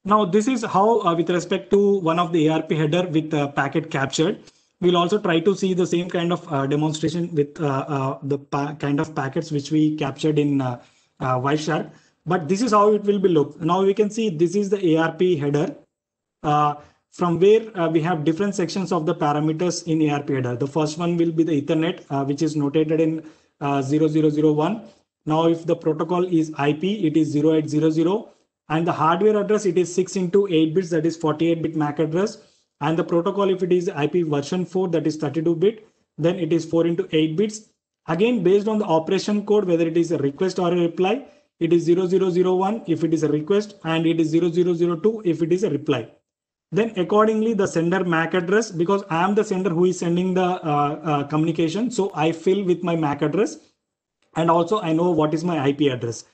Now this is how with respect to one of the ARP header with packet captured. We'll also try to see the same kind of demonstration with the kind of packets which we captured in Wireshark. But this is how it will be look. Now we can see this is the ARP header. From where we have different sections of the parameters in ARP header. The first one will be the Ethernet, which is notated in 0001. Now, if the protocol is IP, it is 0800, and the hardware address, it is 6 into 8 bits, that is 48-bit MAC address. And the protocol, if it is IP version 4, that is 32-bit, then it is 4 into 8 bits. Again, based on the operation code, whether it is a request or a reply, it is 0001 if it is a request, and it is 0002 if it is a reply. Then accordingly, the sender MAC address, because I am the sender who is sending the communication. So I fill with my MAC address, and also I know what is my IP address.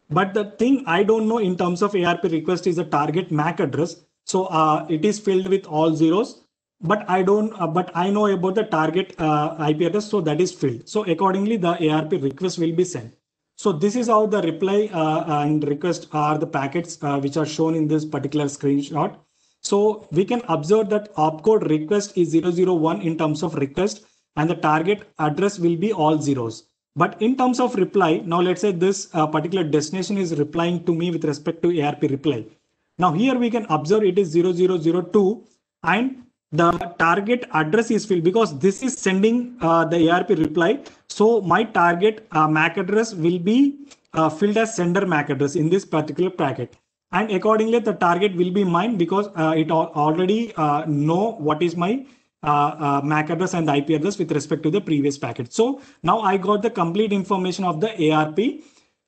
But the thing I don't know in terms of ARP request is the target MAC address. So it is filled with all zeros, but I don't, but I know about the target IP address. So that is filled. So accordingly, the ARP request will be sent. So this is how the reply and request are the packets which are shown in this particular screenshot. So we can observe that opcode request is 001 in terms of request, and the target address will be all zeros. But in terms of reply, now let's say this particular destination is replying to me with respect to ARP reply. Now here we can observe it is 0002, and the target address is filled because this is sending the ARP reply. So my target MAC address will be filled as sender MAC address in this particular packet. And accordingly, the target will be mine because it already know what is my MAC address and the IP address with respect to the previous packet. So now I got the complete information of the ARP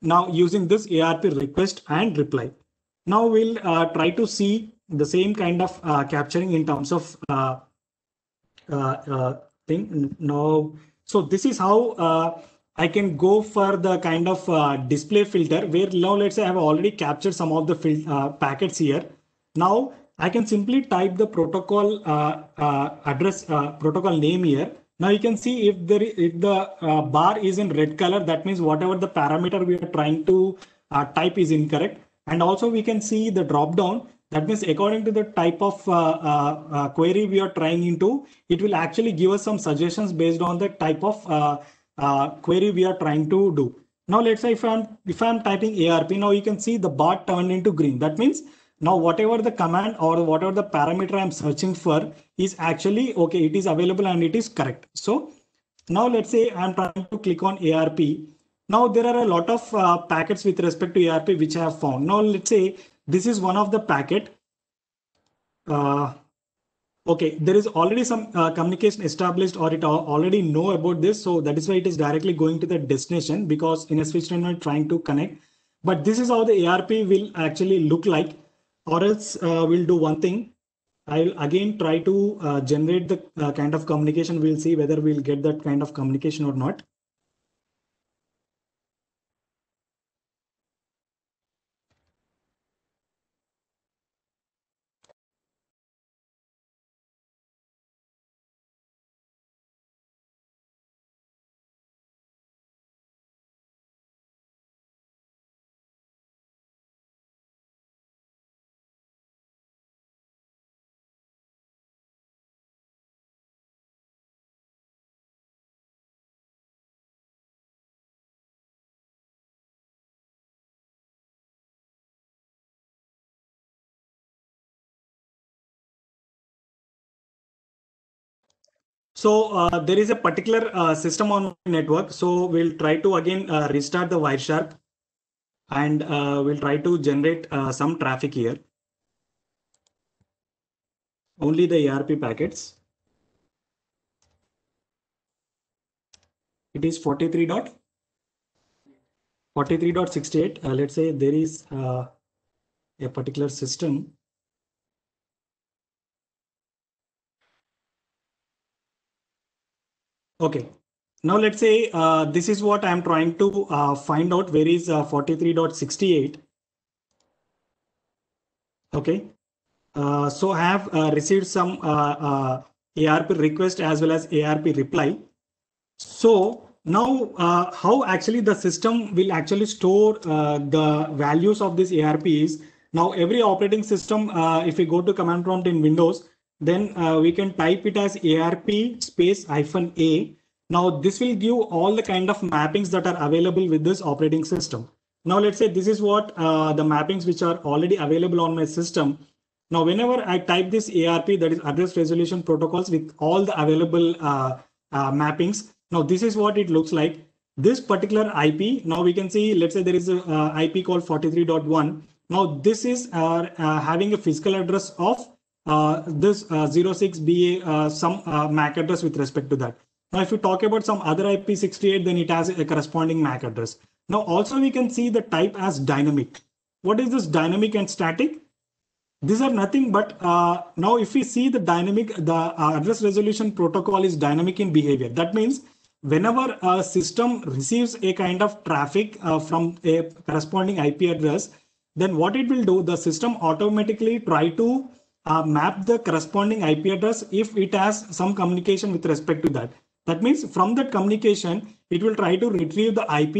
now using this ARP request and reply. Now we'll try to see the same kind of capturing in terms of thing. Now, so this is how I can go for the kind of display filter where now let's say I have already captured some of the packets here. Now I can simply type the protocol address, protocol name here. Now you can see if the bar is in red color, that means whatever the parameter we are trying to type is incorrect. And also we can see the drop down. That means according to the type of query we are trying into, it will actually give us some suggestions based on the type of query we are trying to do. Now let's say if I'm typing ARP, now you can see the bar turned into green. That means now whatever the command or whatever the parameter I'm searching for is actually okay, it is available and it is correct. So now let's say I'm trying to click on ARP. Now there are a lot of packets with respect to ARP which I have found. Now let's say this is one of the packet. Okay, there is already some communication established, or it already know about this. So that is why it is directly going to the destination, because in a switch terminal trying to connect. But this is how the ARP will actually look like. Or else we'll do one thing. I'll again try to generate the kind of communication. We'll see whether we'll get that kind of communication or not. So there is a particular system on network. So we'll try to again restart the Wireshark, and we'll try to generate some traffic here. Only the ARP packets. It is 43.68. Let's say there is a particular system. Okay. Now let's say this is what I'm trying to find out. Where is 43.68? Okay. So I have received some ARP request as well as ARP reply. So now how actually the system will actually store the values of this ARP is, Now every operating system, if we go to command prompt in Windows, then we can type it as ARP space -A. Now this will give all the kind of mappings that are available with this operating system. Now let's say this is what the mappings which are already available on my system. Now whenever I type this ARP, that is address resolution protocols, with all the available mappings, now this is what it looks like. This particular IP, now we can see, let's say there is a IP called 43.1. Now this is having a physical address of this 06BA some MAC address with respect to that. Now if you talk about some other IP68, then it has a corresponding MAC address. Now also we can see the type as dynamic. What is this dynamic and static? These are nothing but now if we see the dynamic, the address resolution protocol is dynamic in behavior. That means whenever a system receives a kind of traffic from a corresponding IP address, then what it will do, the system automatically try to map the corresponding IP address if it has some communication with respect to that. That means from that communication, it will try to retrieve the IP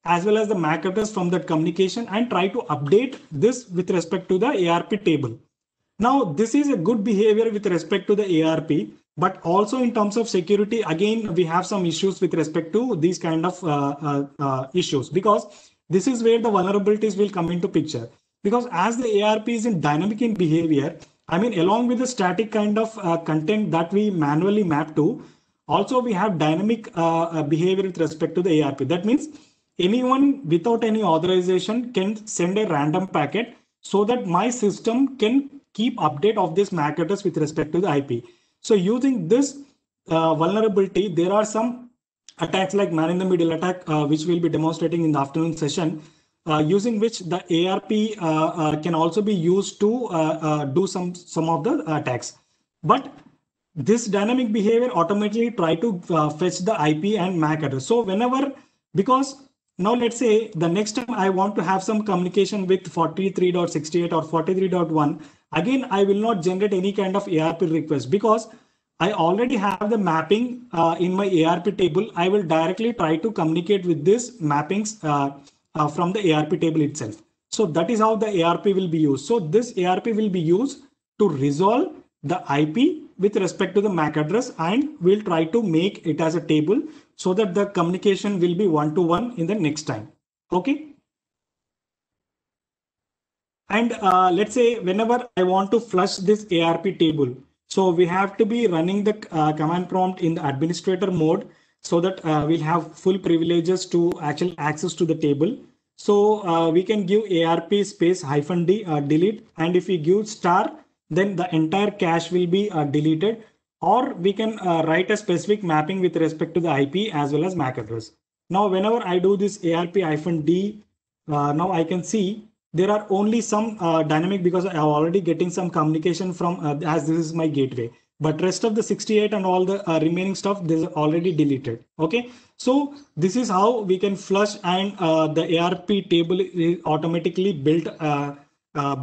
as well as the MAC address from that communication and try to update this with respect to the ARP table. Now, this is a good behavior with respect to the ARP, but also in terms of security, again, we have some issues with respect to these kind of issues, because this is where the vulnerabilities will come into picture. Because as the ARP is in dynamic in behavior, I mean, along with the static kind of content that we manually map to, also we have dynamic behavior with respect to the ARP. That means anyone without any authorization can send a random packet so that my system can keep update of this MAC address with respect to the IP. So using this vulnerability, there are some attacks like man in the middle attack, which we'll be demonstrating in the afternoon session, using which the ARP can also be used to do some of the attacks. But this dynamic behavior automatically try to fetch the IP and MAC address. So whenever, because now let's say the next time I want to have some communication with 43.68 or 43.1, again, I will not generate any kind of ARP request because I already have the mapping in my ARP table. I will directly try to communicate with this mappings from the ARP table itself. So that is how the ARP will be used. So this ARP will be used to resolve the IP with respect to the MAC address, and we'll try to make it as a table so that the communication will be one-to-one in the next time. Okay. And let's say whenever I want to flush this ARP table, so we have to be running the command prompt in the administrator mode so that we'll have full privileges to actual access to the table. So we can give ARP space -d delete, and if we give star, then the entire cache will be deleted, or we can write a specific mapping with respect to the IP as well as MAC address. Now, whenever I do this ARP -d, now I can see there are only some dynamic because I am already getting some communication from as this is my gateway, but rest of the 68 and all the remaining stuff, this is already deleted. Okay, so this is how we can flush, and the ARP table is automatically built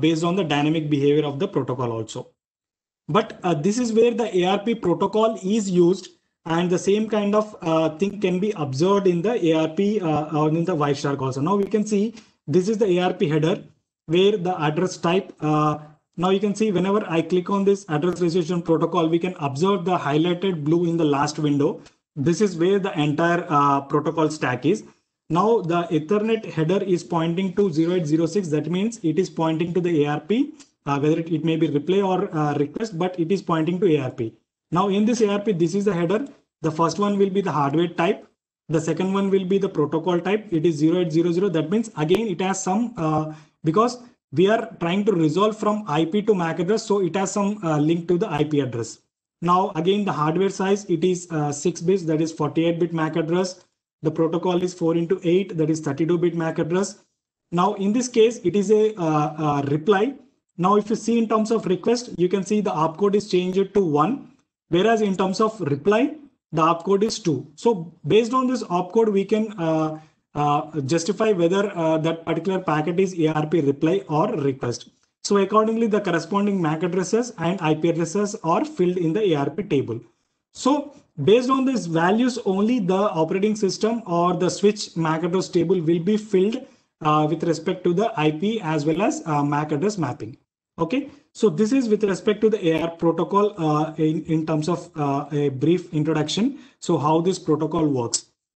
based on the dynamic behavior of the protocol also. But this is where the ARP protocol is used, and the same kind of thing can be observed in the ARP or in the Wireshark also. Now we can see this is the ARP header where the address type. Now you can see whenever I click on this address resolution protocol, we can observe the highlighted blue in the last window. This is where the entire protocol stack is. Now the Ethernet header is pointing to 0806. That means it is pointing to the ARP, whether it may be reply or request, but it is pointing to ARP. Now in this ARP, this is the header. The first one will be the hardware type. The second one will be the protocol type. It is 0800. That means again it has some, because we are trying to resolve from IP to MAC address, so it has some link to the IP address. Now again the hardware size, it is 6 bits, that is 48-bit MAC address. The protocol is 4x8, that is 32-bit MAC address. Now in this case, it is a reply. Now if you see in terms of request, you can see the opcode is changed to 1, whereas in terms of reply, the opcode is 2. So based on this opcode, we can justify whether that particular packet is ARP reply or request. So accordingly, the corresponding MAC addresses and IP addresses are filled in the ARP table. So based on these values, only the operating system or the switch MAC address table will be filled with respect to the IP as well as MAC address mapping. Okay, so this is with respect to the AR protocol in terms of a brief introduction. So how this protocol works.